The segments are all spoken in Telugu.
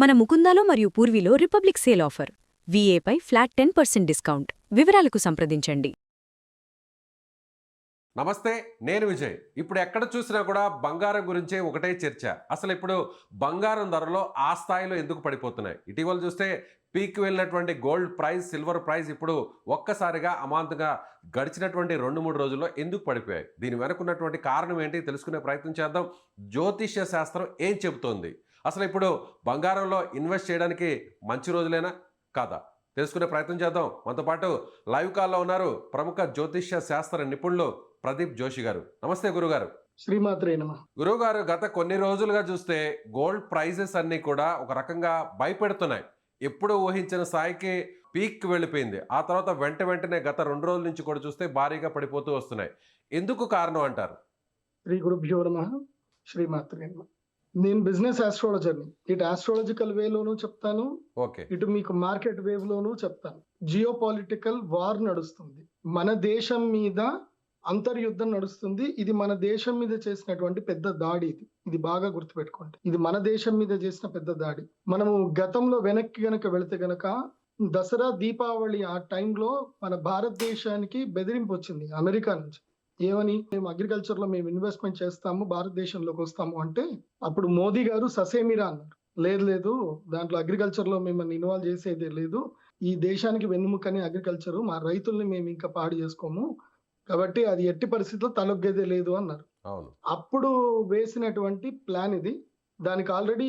మన ముకుందాలో మరియు పూర్వీలో రిపబ్లిక్ సేల్ ఆఫర్. వీఏపై ఫ్లాట్ 10% డిస్కౌంట్. వివరాలకు సంప్రదించండి. నమస్తే, నేను విజయ్. ఇప్పుడు ఎక్కడ చూసినా కూడా బంగారం గురించే ఒకటే చర్చ. అసలు ఇప్పుడు బంగారం ధరలో ఆ స్థాయిలో ఎందుకు పడిపోతున్నాయి? ఇటీవల చూస్తే పీక్ వెళ్ళినటువంటి గోల్డ్ ప్రైస్, సిల్వర్ ప్రైస్ ఇప్పుడు ఒక్కసారిగా అమాంతంగా గడిచినటువంటి 2-3 రోజుల్లో ఎందుకు పడిపోయాయి? దీని వెనుకున్నటువంటి కారణం ఏంటి తెలుసుకునే ప్రయత్నం చేద్దాం. జ్యోతిష్య శాస్త్రం ఏం చెబుతోంది? అసలు ఇప్పుడు బంగారంలో ఇన్వెస్ట్ చేయడానికి మంచి రోజులేనా కాదా తెలుసుకునే ప్రయత్నం చేద్దాం. మనతో పాటు లైవ్ కాల్లో ఉన్నారు ప్రముఖ జ్యోతిష్య శాస్త్ర నిపుణులు ప్రదీప్ జోషి గారు. నమస్తే గురుగారు. శ్రీమాత్రే నమః. గురుగారు, గత కొన్ని రోజులుగా చూస్తే గోల్డ్ ప్రైజెస్ అన్ని కూడా ఒక రకంగా భయపెడుతున్నాయి. ఎప్పుడు ఊహించిన స్థాయికి పీక్ వెళ్ళిపోయింది. ఆ తర్వాత వెంటనే గత 2 రోజుల నుంచి కూడా చూస్తే భారీగా పడిపోతూ వస్తున్నాయి. ఎందుకు కారణం అంటారు? శ్రీ గురుభ్యో నమః. శ్రీమాత్రే నమః. నేను బిజినెస్ ఆస్ట్రాలజర్ని. ఇటు ఆస్ట్రాలజికల్ వేలోనూ చెప్తాను, ఓకే, ఇటు మీకు మార్కెట్ వేవ్ లోనూ చెప్తాను. జియో పొలిటికల్ వార్ నడుస్తుంది, మన దేశం మీద అంతర్యుద్ధం నడుస్తుంది. ఇది మన దేశం మీద చేసినటువంటి పెద్ద దాడి. ఇది బాగా గుర్తుపెట్టుకోండి. ఇది మన దేశం మీద చేసిన పెద్ద దాడి. మనము గతంలో వెనక్కి గనక వెళితే గనక దసరా, దీపావళి ఆ టైంలో మన భారతదేశానికి బెదిరింపు వచ్చింది అమెరికా నుంచి. ఏమని? మేము అగ్రికల్చర్ లో మేము ఇన్వెస్ట్మెంట్ చేస్తాము, భారతదేశంలోకి వస్తాము అంటే అప్పుడు మోదీ గారు ససేమిరా అన్నారు. లేదు, దాంట్లో అగ్రికల్చర్ లో మిమ్మల్ని ఇన్వాల్వ్ చేసేదే లేదు. ఈ దేశానికి వెన్నుముకని అగ్రికల్చర్, మా రైతుల్ని మేము ఇంకా పాడు చేసుకోము, కాబట్టి అది ఎట్టి పరిస్థితుల్లో తలొగ్గేదే లేదు అన్నారు. అప్పుడు వేసినటువంటి ప్లాన్ ఇది. దానికి ఆల్రెడీ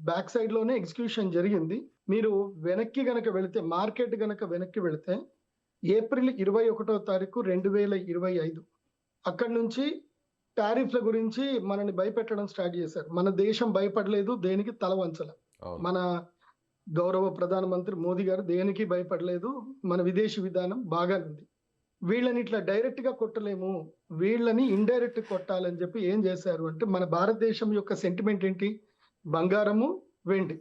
బ్యాక్ సైడ్ లోనే ఎగ్జిక్యూషన్ జరిగింది. మీరు వెనక్కి గనక వెళితే, మార్కెట్ గనక వెనక్కి వెళితే ఏప్రిల్ 21వ తారీఖు 2025 అక్కడి నుంచి టారిఫ్ల గురించి మనని భయపెట్టడం స్టార్ట్ చేశారు. మన దేశం భయపడలేదు, దేనికి తల వంచల. మన గౌరవ ప్రధానమంత్రి మోదీ గారు దేనికి భయపడలేదు. మన విదేశీ విధానం బాగానే ఉంది. వీళ్ళని ఇట్లా డైరెక్ట్ గా కొట్టలేము, వీళ్ళని ఇండైరెక్ట్ కొట్టాలని చెప్పి ఏం చేశారు అంటే, మన భారతదేశం యొక్క సెంటిమెంట్ ఏంటి? బంగారము, వెండి.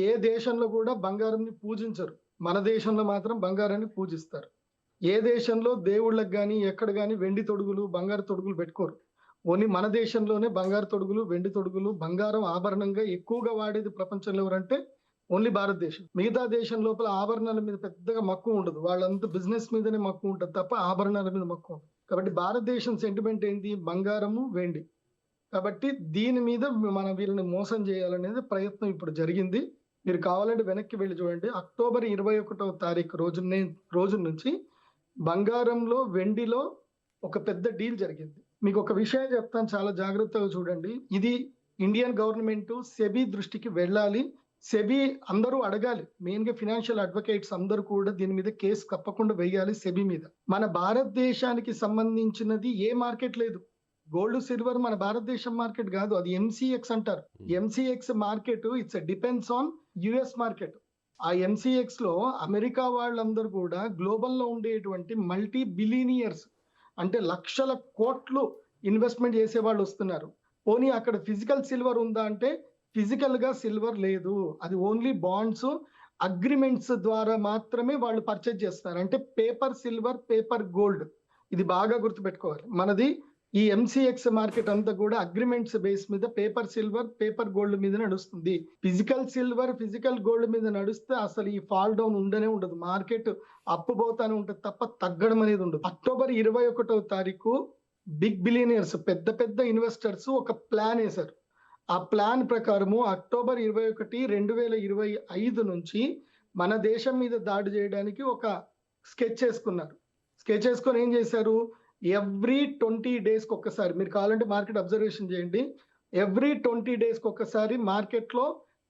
ఏ దేశంలో కూడా బంగారంని పూజించరు, మన దేశంలో మాత్రం బంగారాన్ని పూజిస్తారు. ఏ దేశంలో దేవుళ్ళకి కానీ ఎక్కడ కానీ వెండి తొడుగులు, బంగారు తొడుగులు పెట్టుకోరు. ఓన్లీ మన దేశంలోనే బంగారు తొడుగులు, వెండి తొడుగులు, బంగారం ఆభరణంగా ఎక్కువగా వాడేది ప్రపంచంలో ఎవరంటే ఓన్లీ భారతదేశం. మిగతా దేశం లోపల ఆభరణాల మీద పెద్దగా మక్కువ ఉండదు, వాళ్ళంతా బిజినెస్ మీదనే మక్కువ ఉంటుంది తప్ప ఆభరణాల మీద మక్కువ ఉండదు. కాబట్టి భారతదేశం సెంటిమెంట్ ఏంటి? బంగారము, వెండి. కాబట్టి దీని మీద మనం వీళ్ళని మోసం చేయాలనేది ప్రయత్నం ఇప్పుడు జరిగింది. మీరు కావాలంటే వెనక్కి వెళ్ళి చూడండి. అక్టోబర్ 21వ తారీఖు రోజు నుంచి బంగారంలో, వెండిలో ఒక పెద్ద డీల్ జరిగింది. మీకు ఒక విషయం చెప్తాను, చాలా జాగ్రత్తగా చూడండి. ఇది ఇండియన్ గవర్నమెంట్ సెబీ దృష్టికి వెళ్ళాలి. సెబీ అందరూ అడగాలి. మెయిన్ గా ఫినాన్షియల్ అడ్వకేట్స్ అందరూ కూడా దీని మీద కేసు తప్పకుండా వేయాలి సెబీ మీద. మన భారతదేశానికి సంబంధించినది ఏ మార్కెట్ లేదు. గోల్డ్, సిల్వర్ మన భారతదేశం మార్కెట్ కాదు, అది ఎంసీఎక్స్ అంటారు. MCX market it's depends on US market. ఆ ఎంసీఎక్స్ లో అమెరికా వాళ్ళందరూ కూడా గ్లోబల్ లో ఉండేటువంటి మల్టీ బిలియనియర్స్, అంటే లక్షల కోట్లు ఇన్వెస్ట్మెంట్ చేసే వాళ్ళు వస్తున్నారు. పోనీ అక్కడ ఫిజికల్ సిల్వర్ ఉందా అంటే ఫిజికల్ గా సిల్వర్ లేదు. అది ఓన్లీ బాండ్స్, అగ్రిమెంట్స్ ద్వారా మాత్రమే వాళ్ళు పర్చేజ్ చేస్తారు. అంటే పేపర్ సిల్వర్, పేపర్ గోల్డ్. ఇది బాగా గుర్తుపెట్టుకోవాలి. మనది ఈ ఎంసీఎక్స్ మార్కెట్ అంతా కూడా అగ్రిమెంట్స్ బేస్ మీద పేపర్ సిల్వర్, పేపర్ గోల్డ్ మీద నడుస్తుంది. ఫిజికల్ సిల్వర్, ఫిజికల్ గోల్డ్ మీద నడిస్తే అసలు ఈ ఫాల్ డౌన్ ఉండనే ఉండదు. మార్కెట్ అప్పు పోతానే ఉంటుంది తప్ప తగ్గడం అనేది ఉండదు. అక్టోబర్ 21వ తారీఖు బిగ్ బిలియనియర్స్, పెద్ద ఇన్వెస్టర్స్ ఒక ప్లాన్ వేశారు. ఆ ప్లాన్ ప్రకారము అక్టోబర్ 21, 2025 నుంచి మన దేశం మీద దాడి చేయడానికి ఒక స్కెచ్ వేసుకున్నారు. స్కెచ్ వేసుకొని ఏం చేశారు? ఎవ్రీ 20 డేస్కి ఒక్కసారి, మీరు కావాలంటే మార్కెట్ అబ్జర్వేషన్ చేయండి, ఎవ్రీ 20 డేస్కి ఒక్కసారి మార్కెట్లో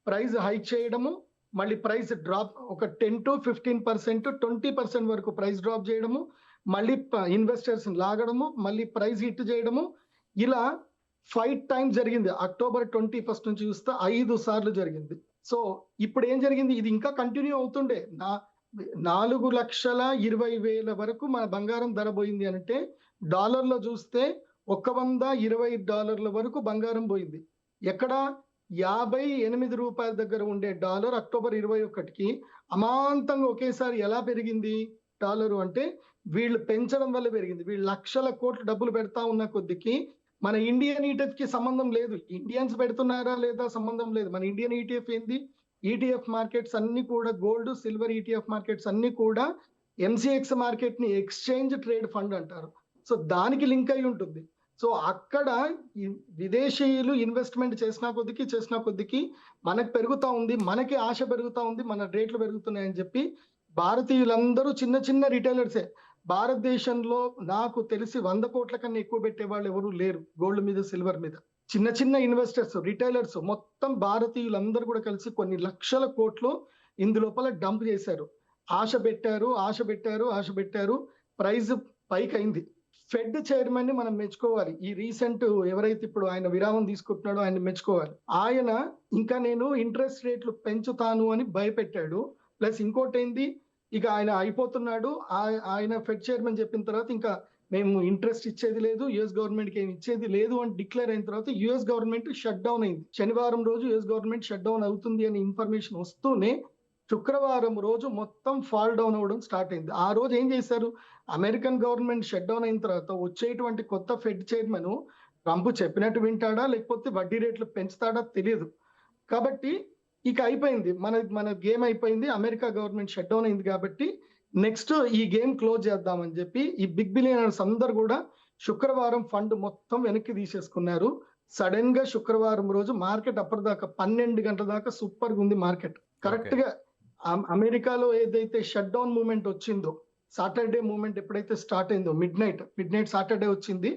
ప్రైస్ హైక్ చేయడము, మళ్ళీ ప్రైస్ డ్రాప్, ఒక 10 to 15%, 20% వరకు ప్రైస్ డ్రాప్ చేయడము, మళ్ళీ ఇన్వెస్టర్స్ లాగడము, మళ్ళీ ప్రైస్ హిట్ చేయడము. ఇలా 5 times జరిగింది. అక్టోబర్ 21 నుంచి చూస్తే 5 సార్లు జరిగింది. సో ఇప్పుడు ఏం జరిగింది? ఇది ఇంకా కంటిన్యూ అవుతుండే. 4,20,000 వరకు మన బంగారం ధర పోయింది అంటే, డాలర్లో చూస్తే $120 వరకు బంగారం పోయింది. ఎక్కడ? 58 రూపాయల దగ్గర ఉండే డాలర్ అక్టోబర్ 21కి అమాంతంగా ఒకేసారి ఎలా పెరిగింది డాలరు అంటే, వీళ్ళు పెంచడం వల్ల పెరిగింది. వీళ్ళు లక్షల కోట్లు డబ్బులు పెడతా ఉన్న కొద్దికి మన ఇండియన్ ఈటీఎఫ్ కి సంబంధం లేదు. ఇండియన్స్ పెడుతున్నారా లేదా సంబంధం లేదు. మన ఇండియన్ ఈటీఎఫ్ ఏంది? ఈటీఎఫ్ మార్కెట్స్ అన్ని కూడా గోల్డ్ సిల్వర్ ఈటీఎఫ్ మార్కెట్స్ అన్ని కూడా ఎంసీఎక్స్ మార్కెట్ ని ఎక్స్చేంజ్ ట్రేడ్ ఫండ్ అంటారు. సో దానికి లింక్ అయి ఉంటుంది. సో అక్కడ ఈ విదేశీయులు ఇన్వెస్ట్మెంట్ చేసిన కొద్దికి మనకు పెరుగుతా ఉంది, మనకి ఆశ పెరుగుతా ఉంది, మన రేట్లు పెరుగుతున్నాయని చెప్పి భారతీయులందరూ చిన్న చిన్న రిటైలర్సే. భారతదేశంలో నాకు తెలిసి 100 కోట్ల కన్నా ఎక్కువ పెట్టే వాళ్ళు ఎవరు లేరు గోల్డ్ మీద సిల్వర్ మీద. చిన్న చిన్న ఇన్వెస్టర్స్ రిటైలర్స్ మొత్తం భారతీయులందరూ కూడా కలిసి కొన్ని లక్షల కోట్లు ఇందులోపల డంప్ చేశారు. ఆశ పెట్టారు, ప్రైస్ పైకి అయింది. ఫెడ్ చైర్మన్ ని మనం మెచ్చుకోవాలి. ఈ రీసెంట్ ఎవరైతే ఇప్పుడు ఆయన విరామం తీసుకుంటున్నాడో ఆయన మెచ్చుకోవాలి. ఆయన ఇంకా నేను ఇంట్రెస్ట్ రేట్లు పెంచుతాను అని భయపెట్టాడు. ప్లస్ ఇంకోటి ఏంది, ఇక ఆయన అయిపోతున్నాడు. ఆయన ఫెడ్ చైర్మన్ చెప్పిన తర్వాత ఇంకా మేము ఇంట్రెస్ట్ ఇచ్చేది లేదు, యుఎస్ గవర్నమెంట్ కి ఏమి ఇచ్చేది లేదు అని డిక్లేర్ అయిన తర్వాత యుఎస్ గవర్నమెంట్ షట్ డౌన్ అయింది. శనివారం రోజు యుఎస్ గవర్నమెంట్ షట్ డౌన్ అవుతుంది అనే ఇన్ఫర్మేషన్ వస్తూనే శుక్రవారం రోజు మొత్తం ఫాల్ డౌన్ అవ్వడం స్టార్ట్ అయింది. ఆ రోజు ఏం చేశారు, అమెరికన్ గవర్నమెంట్ షట్ డౌన్ అయిన తర్వాత వచ్చేటువంటి కొత్త ఫెడ్ చైర్మన్ ట్రంప్ చెప్పినట్టు వింటాడా లేకపోతే వడ్డీ రేట్లు పెంచుతాడా తెలియదు. కాబట్టి ఇక అయిపోయింది, మన గేమ్ అయిపోయింది. అమెరికా గవర్నమెంట్ షట్ డౌన్ అయింది కాబట్టి నెక్స్ట్ ఈ గేమ్ క్లోజ్ చేద్దామని చెప్పి ఈ బిగ్ బిలియనర్స్ అందరు కూడా శుక్రవారం ఫండ్ మొత్తం వెనక్కి తీసేసుకున్నారు. సడన్ గా శుక్రవారం రోజు మార్కెట్ అప్పటిదాకా 12 గంటల దాకా సూపర్ గా ఉంది మార్కెట్. కరెక్ట్ గా అమెరికాలో ఏదైతే షట్ డౌన్ మూమెంట్ వచ్చిందో, సాటర్డే మూమెంట్ ఎప్పుడైతే స్టార్ట్ అయిందో మిడ్ నైట్ సాటర్డే వచ్చింది.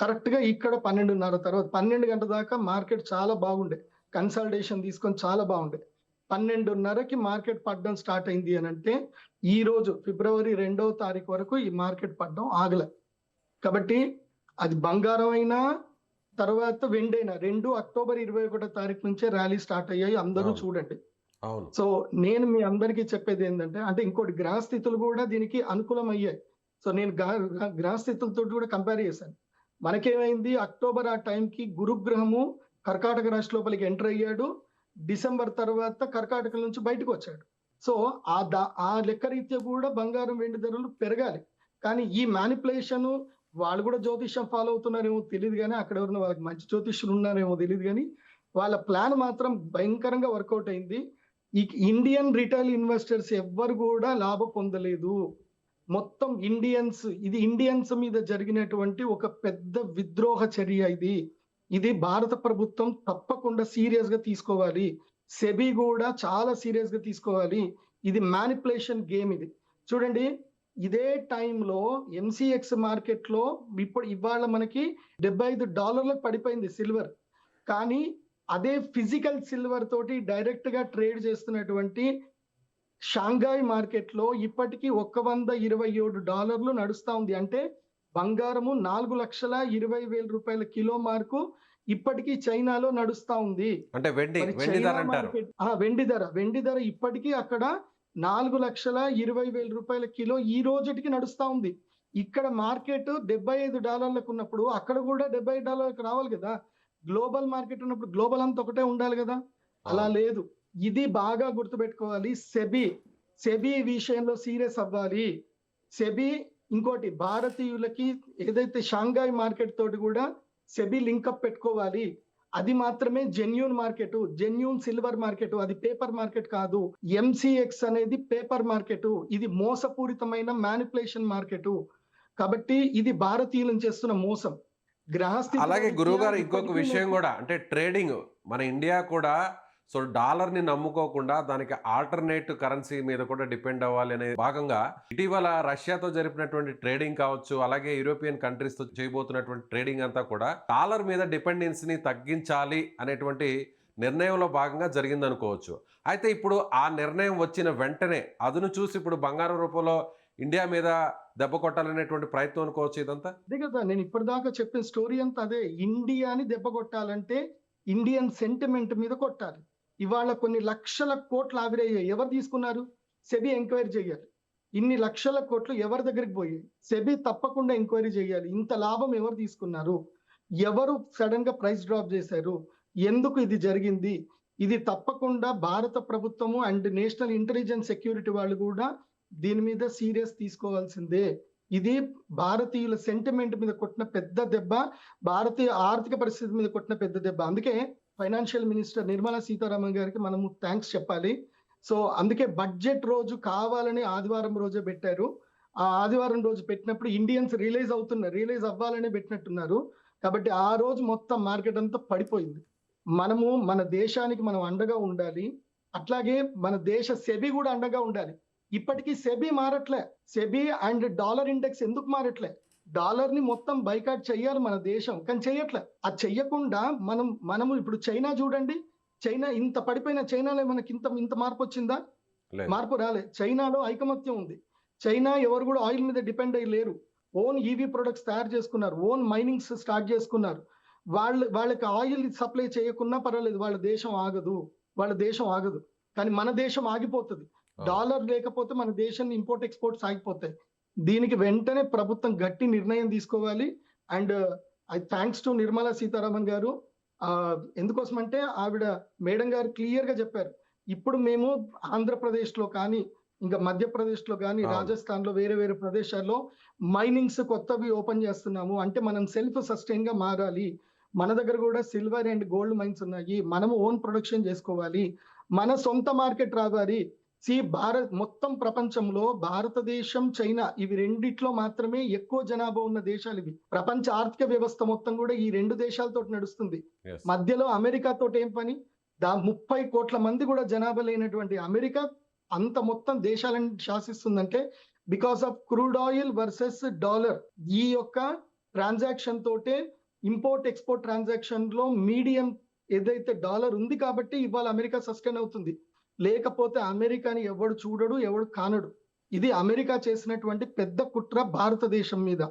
కరెక్ట్ గా ఇక్కడ 12:30 తర్వాత 12 గంటల దాకా మార్కెట్ చాలా బాగుండే, కన్సల్టేషన్ తీసుకొని చాలా బాగుండే. 12:30కి మార్కెట్ పడడం స్టార్ట్ అయింది అని అంటే ఈ రోజు ఫిబ్రవరి 2వ తారీఖు వరకు ఈ మార్కెట్ పడడం ఆగలే. కాబట్టి అది బంగారం అయినా తర్వాత వెండి అయినా 2 అక్టోబర్ 21వ తారీఖు నుంచే ర్యాలీ స్టార్ట్ అయ్యాయి. అందరూ చూడండి. సో నేను మీ అందరికీ చెప్పేది ఏంటంటే, అంటే ఇంకోటి గ్రహస్థితులు కూడా దీనికి అనుకూలం అయ్యాయి. సో నేను గ్రహస్థితులతో కూడా కంపేర్ చేశాను. మనకేమైంది, అక్టోబర్ ఆ టైంకి గురుగ్రహము కర్కాటక రాశి లోపలికి ఎంటర్ అయ్యాడు. డిసెంబర్ తర్వాత కర్కాటక నుంచి బయటకు వచ్చాడు. సో ఆ లెక్క రీత్యా కూడా బంగారం వెండి ధరలు పెరగాలి. కానీ ఈ మ్యానిపులేషన్ వాళ్ళు కూడా జ్యోతిష్యం ఫాలో అవుతున్నారేమో తెలియదు, కానీ అక్కడ ఎవరైనా వాళ్ళకి మంచి జ్యోతిష్యులు ఉన్నారేమో తెలియదు, కానీ వాళ్ళ ప్లాన్ మాత్రం భయంకరంగా వర్కౌట్ అయింది. ఈ ఇండియన్ రిటైల్ ఇన్వెస్టర్స్ ఎవ్వరు కూడా లాభం పొందలేదు. మొత్తం ఇండియన్స్ మీద జరిగినటువంటి ఒక పెద్ద విద్రోహ చర్య ఇది భారత ప్రభుత్వం తప్పకుండా సీరియస్ గా తీసుకోవాలి. సెబీ కూడా చాలా సీరియస్ గా తీసుకోవాలి. ఇది మ్యానిపులేషన్ గేమ్. ఇది చూడండి, ఇదే టైంలో ఎంసీఎక్స్ మార్కెట్ లో ఇవాళ మనకి $75 పడిపోయింది సిల్వర్. కానీ అదే ఫిజికల్ సిల్వర్ తోటి డైరెక్ట్ గా ట్రేడ్ చేస్తున్నటువంటి షాంఘాయ్ మార్కెట్ లో ఇప్పటికీ $127 నడుస్తా ఉంది. అంటే బంగారము 4,20,000 రూపాయల కిలో ఇప్పటికీ చైనాలో నడుస్తా ఉంది. అంటే వెండి ధర ఇప్పటికీ అక్కడ 4,20,000 రూపాయల కిలో ఈ రోజుటికి నడుస్తా ఉంది. ఇక్కడ మార్కెట్ $75 ఉన్నప్పుడు అక్కడ కూడా $75 రావాలి కదా. గ్లోబల్ మార్కెట్ ఉన్నప్పుడు గ్లోబల్ అంతా ఒకటే ఉండాలి కదా, అలా లేదు. ఇది బాగా గుర్తుపెట్టుకోవాలి. సెబీ విషయంలో సీరియస్ అవ్వాలి. సెబీ ఇంకోటి భారతీయులకి ఏదైతే షాంఘాయ్ మార్కెట్ తోటి కూడా సెబీ లింకప్ పెట్టుకోవాలి. అది మాత్రమే genuine market, genuine silver market, అది పేపర్ మార్కెట్ కాదు. ఎంసీఎక్స్ అనేది పేపర్ మార్కెట్, ఇది మోసపూరితమైన మ్యానిపులేషన్ మార్కెట్. కాబట్టి ఇది భారతీయులను చేస్తున్న మోసం. అలాగే గురువు గారు ఇంకొక విషయం కూడా, అంటే ట్రేడింగ్ మన ఇండియా కూడా సో డాలర్ని నమ్ముకోకుండా దానికి ఆల్టర్నేట్ కరెన్సీ మీద కూడా డిపెండ్ అవ్వాలి అనే భాగంగా ఇటీవల రష్యాతో జరిపినటువంటి ట్రేడింగ్ కావచ్చు, అలాగే యూరోపియన్ కంట్రీస్తో చేయబోతున్నటువంటి ట్రేడింగ్ అంతా కూడా డాలర్ మీద డిపెండెన్సీని తగ్గించాలి అనేటువంటి నిర్ణయంలో భాగంగా జరిగిందనుకోవచ్చు. అయితే ఇప్పుడు ఆ నిర్ణయం వచ్చిన వెంటనే అదును చూసి ఇప్పుడు బంగారం రూపంలో ఇండియా మీద దెబ్బ కొట్టాలనేటువంటి ప్రయత్నం అనుకోవచ్చు ఇదంతా. అదే కదా నేను ఇప్పటిదాకా చెప్పిన స్టోరీ అంతా అదే. ఇండియాని దెబ్బ కొట్టాలంటే ఇండియన్ సెంటిమెంట్ మీద కొట్టాలి. ఇవాళ కొన్ని లక్షల కోట్లు ఆవిరయ్యాయి. ఎవరు తీసుకున్నారు? సెబీ ఎంక్వైరీ చేయాలి. ఇన్ని లక్షల కోట్లు ఎవరి దగ్గరికి పోయాయి? సెబీ తప్పకుండా ఎంక్వైరీ చేయాలి. ఇంత లాభం ఎవరు తీసుకున్నారు? ఎవరు సడన్ గా ప్రైస్ డ్రాప్ చేశారు? ఎందుకు ఇది జరిగింది? ఇది తప్పకుండా భారత ప్రభుత్వము అండ్ నేషనల్ ఇంటెలిజెన్స్ సెక్యూరిటీ వాళ్ళు కూడా దీని మీద సీరియస్ తీసుకోవాల్సిందే. ఇది భారతీయుల సెంటిమెంట్ మీద కొట్టిన పెద్ద దెబ్బ, భారతీయ ఆర్థిక పరిస్థితి మీద కొట్టిన పెద్ద దెబ్బ. అందుకే ఫైనాన్షియల్ మినిస్టర్ నిర్మలా సీతారామన్ గారికి మనము థ్యాంక్స్ చెప్పాలి. సో అందుకే బడ్జెట్ రోజు కావాలని ఆదివారం రోజే పెట్టారు. ఆ ఆదివారం రోజు పెట్టినప్పుడు ఇండియన్స్ రియలైజ్ అవ్వాలని పెట్టినట్టున్నారు. కాబట్టి ఆ రోజు మొత్తం మార్కెట్ అంతా పడిపోయింది. మనము మన దేశానికి మనం అండగా ఉండాలి. అట్లాగే మన దేశ సెబీ కూడా అండగా ఉండాలి. ఇప్పటికీ సెబీ మారట్లే. సెబీ అండ్ డాలర్ ఇండెక్స్ ఎందుకు మారట్లే? డాలర్ ని మొత్తం బైకాట్ చెయ్యాలి మన దేశం, కానీ చెయ్యట్లే. అది చెయ్యకుండా మనము ఇప్పుడు చైనా చూడండి. చైనా ఇంత పడిపోయిన చైనాలో మనకి ఇంత మార్పు వచ్చిందా? లేదు. మార్పు రాలే. చైనాలో ఐకమత్యం ఉంది. చైనా ఎవరు కూడా ఆయిల్ మీద డిపెండ్ అయ్యి లేరు. ఓన్ ఈవీ ప్రొడక్ట్స్ తయారు చేసుకున్నారు. ఓన్ మైనింగ్స్ స్టార్ట్ చేసుకున్నారు. వాళ్ళకి ఆయిల్ సప్లై చేయకున్నా పర్వాలేదు, వాళ్ళ దేశం ఆగదు. కానీ మన దేశం ఆగిపోతుంది. డాలర్ లేకపోతే మన దేశం ఇంపోర్ట్ ఎక్స్పోర్ట్స్ ఆగిపోతాయి. దీనికి వెంటనే ప్రభుత్వం గట్టి నిర్ణయం తీసుకోవాలి. And I thanks to Nirmala Sitharaman గారు. ఎందుకోసం అంటే ఆవిడ మేడం గారు క్లియర్ గా చెప్పారు. ఇప్పుడు మేము ఆంధ్రప్రదేశ్ లో కానీ, ఇంకా మధ్యప్రదేశ్ లో కానీ, రాజస్థాన్ లో వేరే ప్రదేశాల్లో మైనింగ్స్ కొత్తవి ఓపెన్ చేస్తున్నాము. అంటే మనం సెల్ఫ్ సస్టైన్ గా మారాలి. మన దగ్గర కూడా సిల్వర్ అండ్ గోల్డ్ మైన్స్ ఉన్నాయి. మనము ఓన్ ప్రొడక్షన్ చేసుకోవాలి. మన సొంత మార్కెట్ రావాలి. మొత్తం ప్రపంచంలో భారతదేశం, చైనా ఇవి రెండిట్లో మాత్రమే ఎక్కువ జనాభా ఉన్న దేశాలు ఇవి. ప్రపంచ ఆర్థిక వ్యవస్థ మొత్తం కూడా ఈ 2 దేశాలతో నడుస్తుంది. మధ్యలో అమెరికా తోటి ఏం పని? 30 కోట్ల మంది కూడా జనాభా లేనటువంటి అమెరికా అంత మొత్తం దేశాలను శాసిస్తుందంటే because of crude oil versus dollar. ఈ యొక్క ట్రాన్సాక్షన్ తోటే ఇంపోర్ట్ ఎక్స్పోర్ట్ ట్రాన్సాక్షన్ లో మీడియం ఏదైతే డాలర్ ఉంది కాబట్టి ఇవాళ అమెరికా సస్టైన్ అవుతుంది. లేకపోతే అమెరికాని ఎవడు చూడడు, ఎవడు కానడు. ఇది అమెరికా చేసినటువంటి పెద్ద కుట్ర భారతదేశం మీద.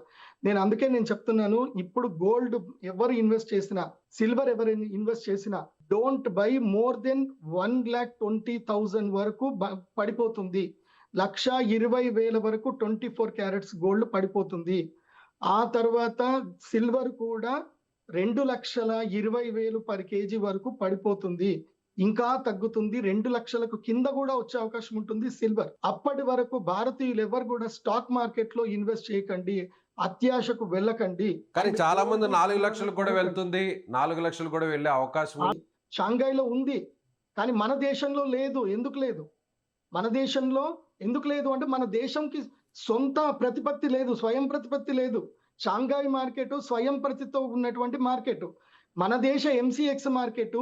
అందుకే నేను చెప్తున్నాను, ఇప్పుడు గోల్డ్ ఎవరు ఇన్వెస్ట్ చేసినా, సిల్వర్ ఎవరు ఇన్వెస్ట్ చేసినా డోంట్ బై మోర్ దెన్ 1,20,000 వరకు పడిపోతుంది. 1,20,000 వరకు 24 క్యారెట్స్ గోల్డ్ పడిపోతుంది. ఆ తర్వాత సిల్వర్ కూడా 2,20,000 పర్ కేజీ వరకు పడిపోతుంది. ఇంకా తగ్గుతుంది. 2 లక్షలకు కింద కూడా వచ్చే అవకాశం ఉంటుంది సిల్వర్. అప్పటి వరకు భారతీయులు ఎవరు కూడా స్టాక్ మార్కెట్ లో ఇన్వెస్ట్ చేయకండి, అత్యాశకు వెళ్ళకండి. కానీ చాలా మంది 4 లక్షలు కూడా వెళ్తుంది, 4 లక్షలు కూడా వెళ్ళే అవకాశం షాంఘైలో ఉంది. కానీ మన దేశంలో లేదు. ఎందుకు లేదు? మన దేశంలో ఎందుకు లేదు అంటే మన దేశంకి సొంత ప్రతిపత్తి లేదు, స్వయం ప్రతిపత్తి లేదు. షాంఘై మార్కెట్ స్వయం ప్రతితో ఉన్నటువంటి మార్కెట్. మన దేశ ఎంసీఎక్స్ మార్కెట్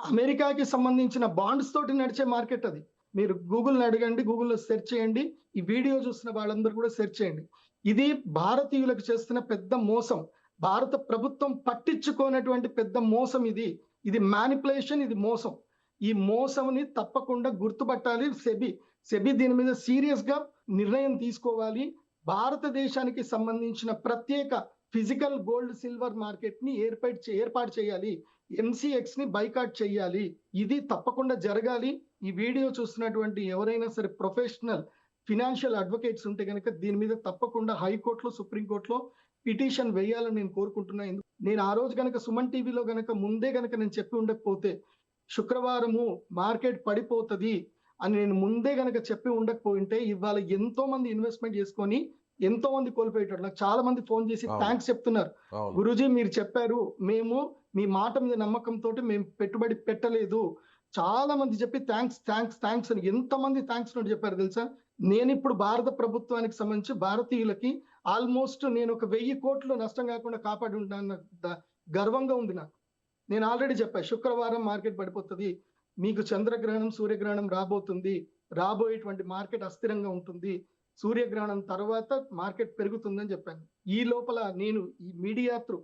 అమెరికాకి సంబంధించిన బాండ్స్ తోటి నడిచే మార్కెట్ అది. మీరు గూగుల్ని అడగండి, గూగుల్లో సెర్చ్ చేయండి, ఈ వీడియో చూస్తున్న వాళ్ళందరూ కూడా సెర్చ్ చేయండి. ఇది భారతీయులకు చేస్తున్న పెద్ద మోసం. భారత ప్రభుత్వం పట్టించుకోనటువంటి పెద్ద మోసం ఇది. ఇది మ్యానిపులేషన్, ఇది మోసం. ఈ మోసంని తప్పకుండా గుర్తుపట్టాలి సెబీ దీని మీద సీరియస్ గా నిర్ణయం తీసుకోవాలి. భారతదేశానికి సంబంధించిన ప్రత్యేక ఫిజికల్ గోల్డ్ సిల్వర్ మార్కెట్ ని ఏర్పాటు చేయాలి. ఎంసీఎక్స్ ని బైకాట్ చేయాలి. ఇది తప్పకుండా జరగాలి. ఈ వీడియో చూస్తున్నటువంటి ఎవరైనా సరే ప్రొఫెషనల్ ఫినాన్షియల్ అడ్వకేట్స్ ఉంటే కనుక దీని మీద తప్పకుండా హైకోర్టులో, సుప్రీంకోర్టులో పిటిషన్ వేయాలని నేను కోరుకుంటున్నా. నేను ఆ రోజు కనుక సుమన్ టీవీలో ముందే నేను చెప్పి ఉండకపోతే, శుక్రవారము మార్కెట్ పడిపోతుంది అని నేను ముందే చెప్పి ఉండకపోయింటే ఇవాళ ఎంతో మంది ఇన్వెస్ట్మెంట్ చేసుకొని ఎంతో మంది కోల్పోయేటట్టు. నాకు చాలా మంది ఫోన్ చేసి థ్యాంక్స్ చెప్తున్నారు. గురూజీ మీరు చెప్పారు, మేము మీ మాట మీద నమ్మకంతో మేము పెట్టుబడి పెట్టలేదు. చాలా మంది చెప్పి థ్యాంక్స్ అని ఎంతమంది థ్యాంక్స్ చెప్పారు తెలుసా? నేను ఇప్పుడు భారత ప్రభుత్వానికి సంబంధించి భారతీయులకి ఆల్మోస్ట్ నేను 1,000 కోట్లు నష్టం కాకుండా కాపాడి ఉంటాను. గర్వంగా ఉంది నాకు. నేను ఆల్రెడీ చెప్పాను, శుక్రవారం మార్కెట్ పడిపోతుంది, మీకు చంద్రగ్రహణం, సూర్యగ్రహణం రాబోతుంది, రాబోయేటువంటి మార్కెట్ అస్థిరంగా ఉంటుంది, సూర్యగ్రహణం తర్వాత మార్కెట్ పెరుగుతుందని చెప్పాను. ఈ లోపల నేను ఈ మీడియా త్రూ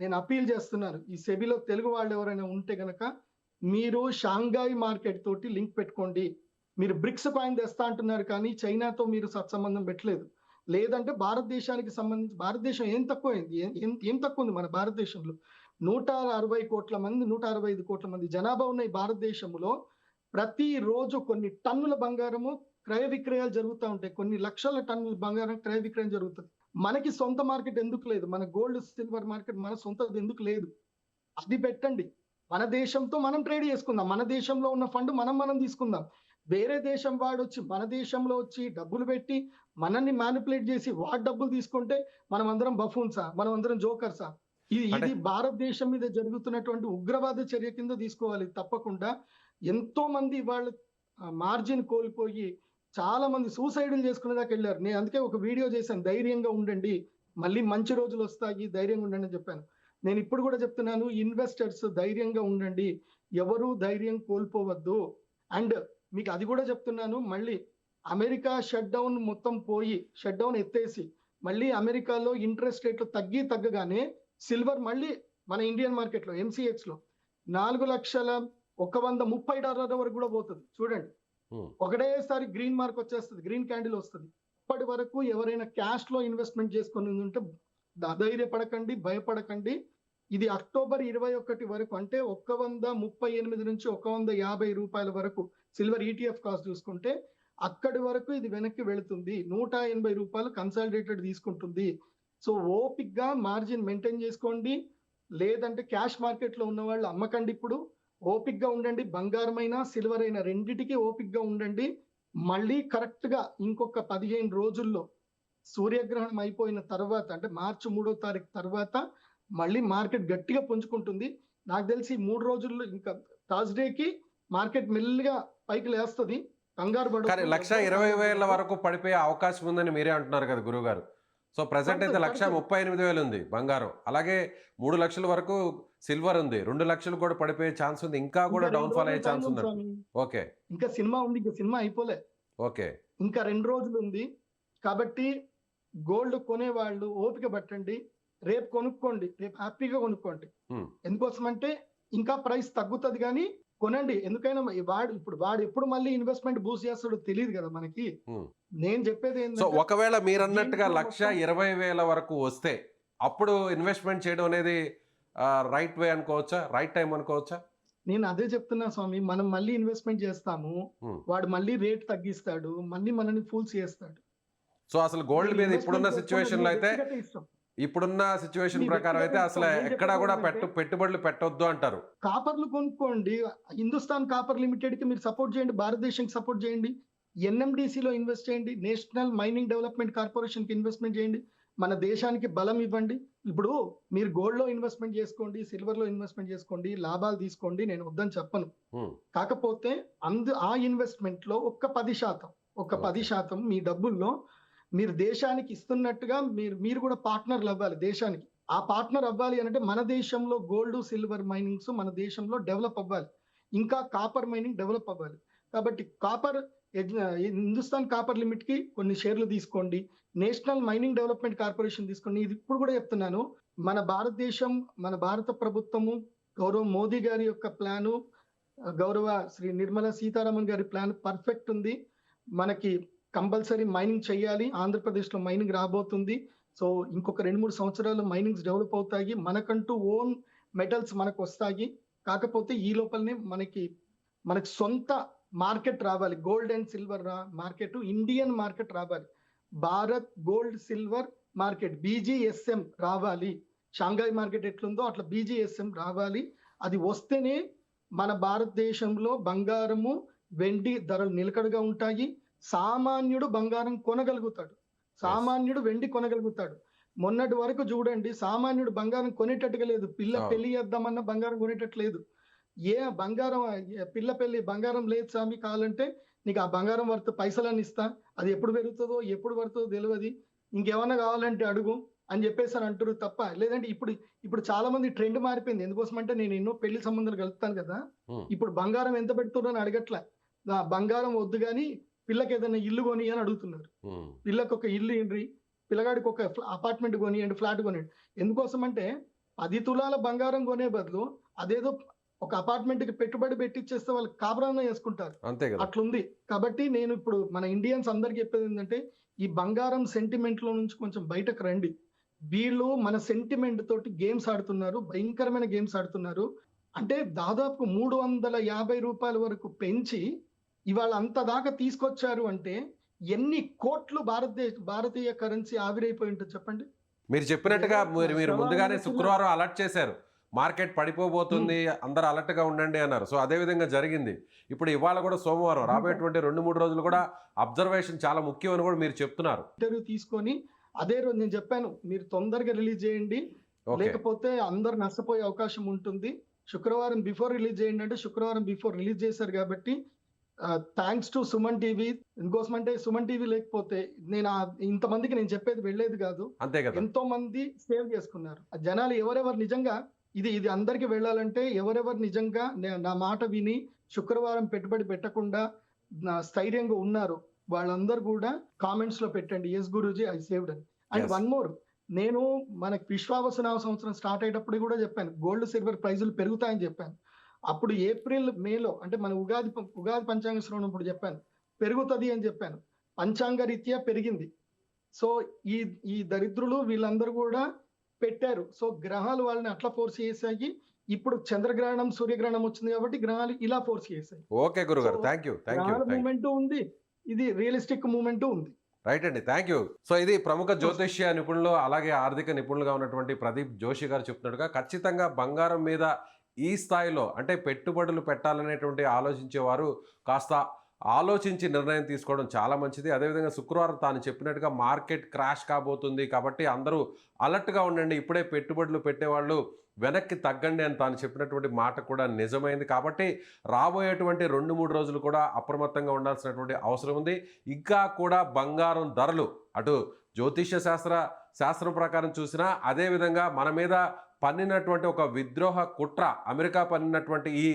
నేను అపీల్ చేస్తున్నాను, ఈ సెబీలో తెలుగు వాళ్ళు ఎవరైనా ఉంటే గనక మీరు షాంఘై మార్కెట్ తోటి లింక్ పెట్టుకోండి. మీరు బ్రిక్స్ కాయిన్ తెస్తా అంటున్నారు కానీ చైనాతో మీరు సత్సంబంధం పెట్టలేదు. లేదంటే భారతదేశానికి సంబంధించి భారతదేశం ఏం తక్కువ ఉంది? మన భారతదేశంలో 160 కోట్ల మంది, 165 కోట్ల మంది జనాభా ఉన్న ఈ భారతదేశంలో ప్రతిరోజు కొన్ని టన్నుల బంగారము క్రయ విక్రయాలు జరుగుతూ ఉంటాయి. కొన్ని లక్షల టన్నుల బంగారం క్రయ విక్రయం జరుగుతుంది. మనకి సొంత మార్కెట్ ఎందుకు లేదు? మన గోల్డ్ సిల్వర్ మార్కెట్ మన సొంతది ఎందుకు లేదు? అది పెట్టండి. మన దేశంతో మనం ట్రేడ్ చేసుకుందాం. మన దేశంలో ఉన్న ఫండ్ మనం తీసుకుందాం. వేరే దేశం వాడు వచ్చి మన దేశంలో వచ్చి డబ్బులు పెట్టి మనల్ని మ్యానిపులేట్ చేసి వాడు డబ్బులు తీసుకుంటే మనం అందరం బఫూన్సా? మనం అందరం జోకర్సా? అంటే ఇది భారతదేశం మీద జరుగుతున్నటువంటి ఉగ్రవాద చర్య కింద తీసుకోవాలి తప్పకుండా. ఎంతో మంది వాళ్ళు మార్జిన్ కోల్పోయి చాలా మంది సూసైడ్లు చేసుకునే దాకా వెళ్ళారు. నేను అందుకే ఒక వీడియో చేశాను, ధైర్యంగా ఉండండి, మళ్ళీ మంచి రోజులు వస్తాయి, ధైర్యంగా ఉండండి అని చెప్పాను. నేను ఇప్పుడు కూడా చెప్తున్నాను, ఇన్వెస్టర్స్ ధైర్యంగా ఉండండి, ఎవరు ధైర్యం కోల్పోవద్దు. అండ్ మీకు అది కూడా చెప్తున్నాను, మళ్ళీ అమెరికా షట్ డౌన్ మొత్తం పోయి, షట్ డౌన్ ఎత్తేసి మళ్ళీ అమెరికాలో ఇంట్రెస్ట్ రేట్లు తగ్గగానే సిల్వర్ మళ్ళీ మన ఇండియన్ మార్కెట్లో MCX లో $4,130 వరకు కూడా పోతుంది. చూడండి, ఒకటేసారి గ్రీన్ మార్క్ వచ్చేస్తుంది, గ్రీన్ క్యాండిల్ వస్తుంది. ఇప్పటి వరకు ఎవరైనా క్యాష్ లో ఇన్వెస్ట్మెంట్ చేసుకొని ఉంటే ధైర్యపడకండి, భయపడకండి. ఇది అక్టోబర్ 21 వరకు, అంటే 138 నుంచి 150 రూపాయల వరకు సిల్వర్ ETF కాస్ట్ చూసుకుంటే అక్కడి వరకు ఇది వెనక్కి వెళుతుంది. 180 రూపాయలు కన్సాలిడేటెడ్ తీసుకుంటుంది. సో ఓపిక్ గా మార్జిన్ మెయింటైన్ చేసుకోండి, లేదంటే క్యాష్ మార్కెట్ లో ఉన్న వాళ్ళు అమ్మకండి. ఇప్పుడు ఓపిక్ గా ఉండండి, బంగారం అయినా సిల్వర్ అయినా రెండిటికి ఓపిక్ గా ఉండండి. మళ్ళీ కరెక్ట్ గా ఇంకొక 15 రోజుల్లో సూర్యగ్రహణం అయిపోయిన తర్వాత, అంటే మార్చి 3వ తారీఖు తర్వాత మళ్ళీ మార్కెట్ గట్టిగా పుంజుకుంటుంది. నాకు తెలిసి 3 రోజుల్లో ఇంకా థర్స్డేకి మార్కెట్ మెల్లిగా పైకి లేస్తుంది. కంగారు కానీ పడకండి. 1,20,000 వరకు పడిపోయే అవకాశం ఉందని మీరే అంటున్నారు కదా గురువుగారు. సో ప్రజెంట్ అయితే పడుతుంది. 1,38,000 ఉంది బంగారం, అలాగే 3 లక్షల వరకు సిల్వర్ ఉంది, 2 లక్షలు కూడా పడిపోయే ఛాన్స్ ఉంది, ఇంకా కూడా ఇంకా 2 డౌన్ ఫాల్ రోజులు అయ్యే టైం ఛాన్స్ ఉంది ఉంది. స్వామి. ఓకే ఇంకా సినిమా ఉంది, ఇంకా సినిమా అయిపోలే, ఓకే ఇంకా 2 రోజులు ఉంది. కాబట్టి గోల్డ్ కొనేవాళ్ళు ఓపిక పట్టండి, రేపు కొనుక్కోండి, రేపు హ్యాపీగా కొనుక్కోండి. ఎందుకోసం అంటే ఇంకా ప్రైస్ తగ్గుతుంది, కానీ కొనండి. ఎందుకైనా వాడు ఎప్పుడు మళ్ళీ ఇన్వెస్ట్మెంట్ బూస్ట్ చేస్తాడో తెలియదు కదా మనకి. నేను చెప్పేది సో ఏంటంటే ఒకవేళ మీరు అన్నట్టుగా దీంట్లో 1,20,000 వరకు వస్తే అప్పుడు ఇన్వెస్ట్మెంట్ చేయడం అనేది రైట్ వే అనుకోవచ్చా, రైట్ టైం అనుకోవచ్చా? నేను అదే చెప్తున్నా స్వామి, మనం మళ్ళీ ఇన్వెస్ట్మెంట్ చేస్తాము, వాడు మళ్ళీ రేట్ తగ్గిస్తాడు, మళ్ళీ మనల్ని ఫూల్స్ చేస్తాడు. సో అసలు గోల్డ్ మీద ఇప్పుడున్న సిచ్యువేషన్ లో అయితే, ఇప్పుడున్న సిచ్యువేషన్ ప్రకారం అయితే అసలు ఎక్కడా కూడా పెట్టుబడులు పెట్టొద్దు అంటారు. కాపర్లు కొనుక్కోండి, హిందుస్థాన్ కాపర్ లిమిటెడ్ కి మీరు సపోర్ట్ చేయండి, భారతదేశానికి సపోర్ట్ చేయండి, NMDC లో ఇన్వెస్ట్ చేయండి, నేషనల్ మైనింగ్ డెవలప్మెంట్ కార్పొరేషన్ కి ఇన్వెస్ట్మెంట్ చేయండి, మన దేశానికి బలం ఇవ్వండి. ఇప్పుడు మీరు గోల్డ్ లో ఇన్వెస్ట్మెంట్ చేసుకోండి, సిల్వర్ లో ఇన్వెస్ట్మెంట్ చేసుకోండి, లాభాలు తీసుకోండి, నేను వద్దని చెప్పను. కాకపోతే ఆ ఇన్వెస్ట్మెంట్ లో ఒక్క 10% మీ డబ్బుల్లో మీరు దేశానికి ఇస్తున్నట్టుగా మీరు కూడా పార్ట్నర్లు అవ్వాలి దేశానికి. ఆ పార్ట్నర్ అవ్వాలి అంటే మన దేశంలో గోల్డ్ సిల్వర్ మైనింగ్స్ మన దేశంలో డెవలప్ అవ్వాలి, ఇంకా కాపర్ మైనింగ్ డెవలప్ అవ్వాలి. కాబట్టి హిందుస్థాన్ కాపర్ లిమిట్ కి కొన్ని షేర్లు తీసుకోండి, నేషనల్ మైనింగ్ డెవలప్మెంట్ కార్పొరేషన్ తీసుకోండి. ఇది ఇప్పుడు కూడా చెప్తున్నాను, మన భారతదేశం, మన భారత ప్రభుత్వము, గౌరవ మోదీ గారి యొక్క ప్లాను, గౌరవ శ్రీ నిర్మలా సీతారామన్ గారి ప్లాన్ పర్ఫెక్ట్ ఉంది. మనకి కంపల్సరీ మైనింగ్ చేయాలి, ఆంధ్రప్రదేశ్ లో మైనింగ్ రాబోతుంది. సో ఇంకొక 2-3 సంవత్సరాలు మైనింగ్స్ డెవలప్ అవుతాయి, మనకంటూ ఓన్ మెటల్స్ మనకు వస్తాయి. కాకపోతే ఈ లోపలనే మనకి సొంత మార్కెట్ రావాలి, gold and silver market, Indian market రావాలి, Bharat gold silver market BGSM రావాలి. షాంఘాయ్ మార్కెట్ ఎట్లుందో అట్లా BGSM రావాలి. అది వస్తేనే మన భారతదేశంలో బంగారము వెండి ధరలు నిలకడగా ఉంటాయి, సామాన్యుడు బంగారం కొనగలుగుతాడు, సామాన్యుడు వెండి కొనగలుగుతాడు. మొన్నటి వరకు చూడండి, సామాన్యుడు బంగారం కొనేటట్టుగా లేదు, పెళ్లి చేద్దామన్నా బంగారం కొనేటట్టు లేదు. బంగారం పిల్ల పెళ్లి బంగారం లేదు స్వామి, కావాలంటే నీకు ఆ బంగారం వర్త్ పైసలని ఇస్తా, అది ఎప్పుడు పెరుగుతుందో ఎప్పుడు పడుతుందో తెలియదు, ఇంకేమన్నా కావాలంటే అడుగు అని చెప్పేసి అంటారు తప్ప. లేదంటే ఇప్పుడు చాలా మంది ట్రెండ్ మారిపోయింది. ఎందుకోసం అంటే నేను ఎన్నో పెళ్లి సంబంధాలు కలుపుతాను కదా, ఇప్పుడు బంగారం ఎంత పెడుతున్నారు అని అడగట్లే, బంగారం వద్దు కానీ పిల్లకి ఏదైనా ఇల్లు కొని అని అడుగుతున్నారు. పిల్లకి ఒక ఇల్లు ఏంటి, పిల్లగాడికి ఒక అపార్ట్మెంట్ కొనియండి, ఫ్లాట్ కొనియండి. ఎందుకోసం అంటే 10 తులాల బంగారం కొనే బదులు అదేదో ఒక అపార్ట్మెంట్ కి పెట్టుబడి పెట్టిచ్చేస్తే వాళ్ళు కాపురాన్న చేసుకుంటారు, అట్లుంది. కాబట్టి నేను ఇప్పుడు మన ఇండియన్స్ అందరికి చెప్పేది ఏంటంటే, ఈ బంగారం సెంటిమెంట్ లో నుంచి కొంచెం బయటకు రండి. వీళ్ళు మన సెంటిమెంట్ తోటి గేమ్స్ ఆడుతున్నారు, భయంకరమైన గేమ్స్ ఆడుతున్నారు. అంటే దాదాపు 350 రూపాయల వరకు పెంచి ఇవాళ అంత దాకా తీసుకొచ్చారు అంటే ఎన్ని కోట్లు భారతీయ కరెన్సీ ఆవిరైపోయి ఉంటుంది చెప్పండి. మీరు చెప్పినట్టుగా మీరు ముందుగానే శుక్రవారం అలర్ట్ చేశారు, మార్కెట్ పడిపోబోతుంది, అందరూ అలర్ట్ గా ఉండండి అన్నారు. సో అదే విధంగా జరిగింది. ఇప్పుడు ఇవాళ కూడా సోమవారం, రాబోయేటువంటి 2-3 రోజులు కూడా అబ్జర్వేషన్ చాలా ముఖ్యం అని కూడా మీరు చెప్తున్నారు. ఇంటర్వ్యూ తీసుకొని అదే రోజు నేను చెప్పాను, మీరు తొందరగా రిలీజ్ చేయండి, ఓకే. లేకపోతే అందరు నష్టపోయే అవకాశం ఉంటుంది. శుక్రవారం బిఫోర్ రిలీజ్ చేయండి అంటే శుక్రవారం బిఫోర్ రిలీజ్ చేశారు కాబట్టి థ్యాంక్స్ టు సుమన్ టీవీ. ఇంకోసమంటే సుమన్ టీవీ లేకపోతే ఇంతమందికి నేను చెప్పేది వెళ్ళేది కాదు. అంతే కదా. ఎంతో మంది సేవ్ చేసుకున్నారు. ఆ జనాలు ఎవరెవరు నిజంగా ఇది అందరికి వెళ్ళాలంటే ఎవరెవరు నిజంగా నా మాట విని శుక్రవారం పెట్టుబడి పెట్టకుండా స్థైర్యంగా ఉన్నారు వాళ్ళందరూ కూడా కామెంట్స్ లో పెట్టండి ఎస్ గురూజీ ఐ సేవ్డ్ అని. And Yes. వన్ మోర్, నేను మనకి విశ్వావసనామ సంవత్సరం స్టార్ట్ అయ్యేటప్పుడు కూడా చెప్పాను గోల్డ్ సిల్వర్ ప్రైజులు పెరుగుతాయని చెప్పాను. అప్పుడు ఏప్రిల్ మేలో అంటే మన ఉగాది పంచాంగ శ్రవణం ఇప్పుడు చెప్పాను పెరుగుతుంది అని చెప్పాను. పంచాంగ రీత్యా పెరిగింది. సో ఈ దరిద్రులు వీళ్ళందరూ కూడా పెట్టారు. సో గ్రహాలు వాళ్ళని అట్లా ఫోర్స్ చేసాయి. ఇప్పుడు చంద్రగ్రహణం సూర్యగ్రహణం వచ్చింది కాబట్టి గ్రహాలు ఇలా ఫోర్స్ చేసాయి. ఓకే గురుగారు, So, థ్యాంక్ యూ. గ్రహాల మూమెంట్ ఉంది, ఇది రియలిస్టిక్ మూమెంట్ ఉంది. రైట్ అండి, థ్యాంక్ యూ. సో ఇది ప్రముఖ జ్యోతిష్య నిపుణులు అలాగే ఆర్థిక నిపుణులుగా ఉన్నటువంటి ప్రదీప్ జోషి గారు చెప్తున్నట్టుగా ఖచ్చితంగా బంగారం మీద ఈ స్థాయిలో అంటే పెట్టుబడులు పెట్టాలనేటువంటి ఆలోచించేవారు కాస్త ఆలోచించి నిర్ణయం తీసుకోవడం చాలా మంచిది. అదేవిధంగా శుక్రవారం తాను చెప్పినట్టుగా మార్కెట్ క్రాష్ కాబోతుంది కాబట్టి అందరూ అలర్ట్గా ఉండండి, ఇప్పుడే పెట్టుబడులు పెట్టేవాళ్ళు వెనక్కి తగ్గండి అని తాను చెప్పినటువంటి మాట కూడా నిజమైంది. కాబట్టి రాబోయేటువంటి 2-3 రోజులు కూడా అప్రమత్తంగా ఉండాల్సినటువంటి అవసరం ఉంది. ఇంకా కూడా బంగారం ధరలు అటు జ్యోతిష్య శాస్త్రం ప్రకారం చూసినా అదేవిధంగా మన మీద పన్నినటువంటి ఒక విద్రోహ కుట్ర, అమెరికా పన్నినటువంటి ఈ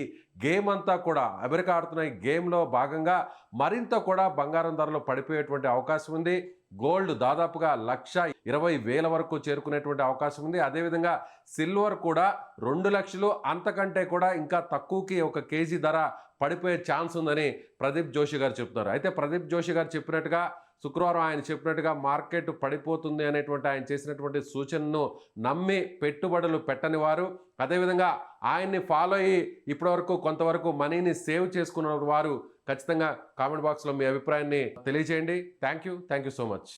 గేమ్ అంతా కూడా అమెరికా ఆడుతున్న ఈ గేమ్లో భాగంగా మరింత కూడా బంగారం ధరలు పడిపోయేటువంటి అవకాశం ఉంది. గోల్డ్ దాదాపుగా 1,20,000 వరకు చేరుకునేటువంటి అవకాశం ఉంది. అదేవిధంగా సిల్వర్ కూడా 2 లక్షలు అంతకంటే కూడా ఇంకా తక్కువకి ఒక కేజీ ధర పడిపోయే ఛాన్స్ ఉందని ప్రదీప్ జోషి గారు చెప్తున్నారు. అయితే ప్రదీప్ జోషి గారు చెప్పినట్టుగా శుక్రవారం ఆయన చెప్పినట్టుగా మార్కెట్ పడిపోతుంది అనేటువంటి ఆయన చేసినటువంటి సూచనను నమ్మి పెట్టుబడులు పెట్టని వారు, అదేవిధంగా ఆయన్ని ఫాలో అయ్యి ఇప్పటివరకు కొంతవరకు మనీని సేవ్ చేసుకున్న వారు ఖచ్చితంగా కామెంట్ బాక్స్లో మీ అభిప్రాయాన్ని తెలియజేయండి. Thank you so much.